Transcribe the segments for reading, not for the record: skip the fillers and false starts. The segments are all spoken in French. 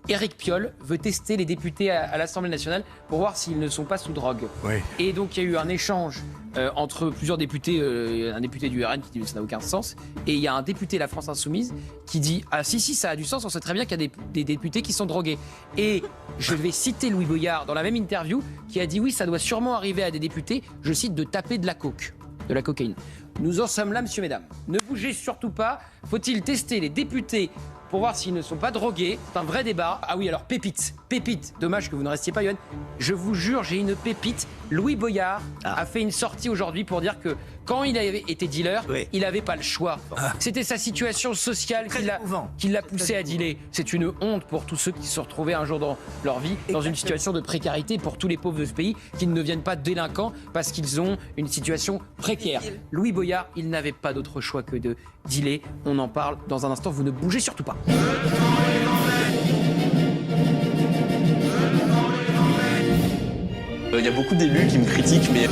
Éric Piolle veut tester les députés à l'Assemblée nationale pour voir s'ils ne sont pas sous drogue. Oui. Et donc il y a eu un échange entre plusieurs députés, un député du RN qui dit que ça n'a aucun sens, et il y a un député de la France Insoumise qui dit « Ah si, ça a du sens, on sait très bien qu'il y a des députés qui sont drogués ». Et je vais citer Louis Boyard dans la même interview qui a dit « Oui, ça doit sûrement arriver à des députés, je cite, de taper de la coke, de la cocaïne ». Nous en sommes là, messieurs, mesdames. Ne bougez surtout pas. Faut-il tester les députés pour voir s'ils ne sont pas drogués? C'est un vrai débat. Ah oui, alors pépite. Dommage que vous ne restiez pas, Yoann. Je vous jure, j'ai une pépite. Louis Boyard a fait une sortie aujourd'hui pour dire que quand il avait été dealer, il n'avait pas le choix. C'était sa situation sociale qui l'a poussé à dealer. C'est une honte pour tous ceux qui se sont retrouvés un jour dans leur vie dans une situation de précarité, pour tous les pauvres de ce pays qui ne deviennent pas délinquants parce qu'ils ont une situation précaire. Louis Boyard, il n'avait pas d'autre choix que de dealer. On en parle dans un instant. Vous ne bougez surtout pas. Il y a beaucoup d'élus qui me critiquent, mais...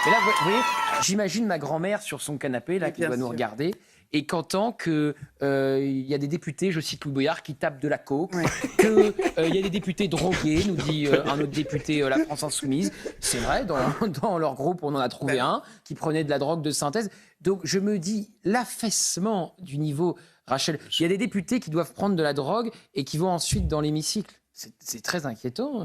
Mais là, vous voyez, j'imagine ma grand-mère sur son canapé, là, qui doit nous regarder, et qu'entend qu'il y a des députés, je cite Louis Boyard, qui tapent de la coke, qu'il y a des députés drogués, nous dit un autre député, la France Insoumise. C'est vrai, dans leur groupe, on en a trouvé un qui prenait de la drogue de synthèse. Donc je me dis, l'affaissement du niveau, Rachel, il y a des députés qui doivent prendre de la drogue et qui vont ensuite dans l'hémicycle. C'est très inquiétant.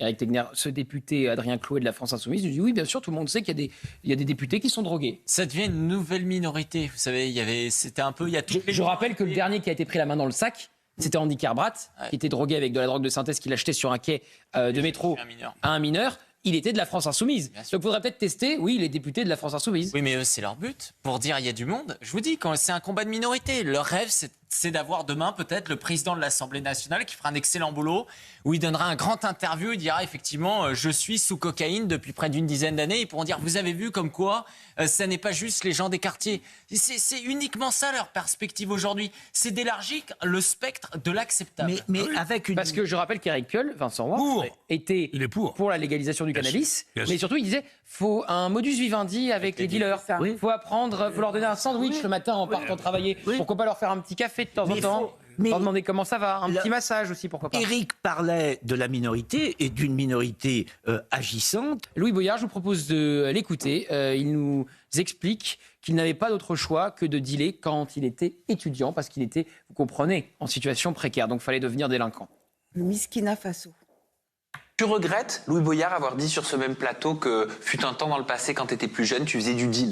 Éric Tegner, ce député Adrien Clouet de la France Insoumise, nous dit oui, bien sûr, tout le monde sait qu'il y a des députés qui sont drogués. Ça devient une nouvelle minorité. Vous savez, c'était un peu... Je rappelle que le dernier qui a été pris la main dans le sac, c'était Andy Kerbrat, qui était drogué avec de la drogue de synthèse qu'il achetait sur un quai de métro à un mineur. Il était de la France Insoumise. Donc il faudrait peut-être tester, oui, les députés de la France Insoumise. Oui, mais eux, c'est leur but. Pour dire il y a du monde. Je vous dis, quand c'est un combat de minorité, leur rêve, c'est d'avoir demain peut-être le président de l'Assemblée nationale qui fera un excellent boulot, où il donnera un grand interview, il dira effectivement je suis sous cocaïne depuis près d'une dizaine d'années. Ils pourront dire vous avez vu comme quoi ça n'est pas juste les gens des quartiers. C'est uniquement ça leur perspective aujourd'hui. C'est d'élargir le spectre de l'acceptable. Mais avec une... Parce que je rappelle qu'Éric Piolle, Vincent Roy, était pour la légalisation du cannabis, mais surtout il disait faut un modus vivendi avec les dealers. Faut apprendre, faut leur donner un sandwich le matin en partant travailler. Pourquoi pas leur faire un petit café de temps en temps, leur demander comment ça va, un petit massage aussi, pourquoi pas. Éric parlait de la minorité et d'une minorité agissante. Louis Boyard, je vous propose de l'écouter. Il nous explique qu'il n'avait pas d'autre choix que de dealer quand il était étudiant, parce qu'il était, vous comprenez, en situation précaire, donc il fallait devenir délinquant. Le Miskina Faso. Tu regrettes, Louis Boyard, avoir dit sur ce même plateau que fut un temps dans le passé, quand tu étais plus jeune, tu faisais du deal?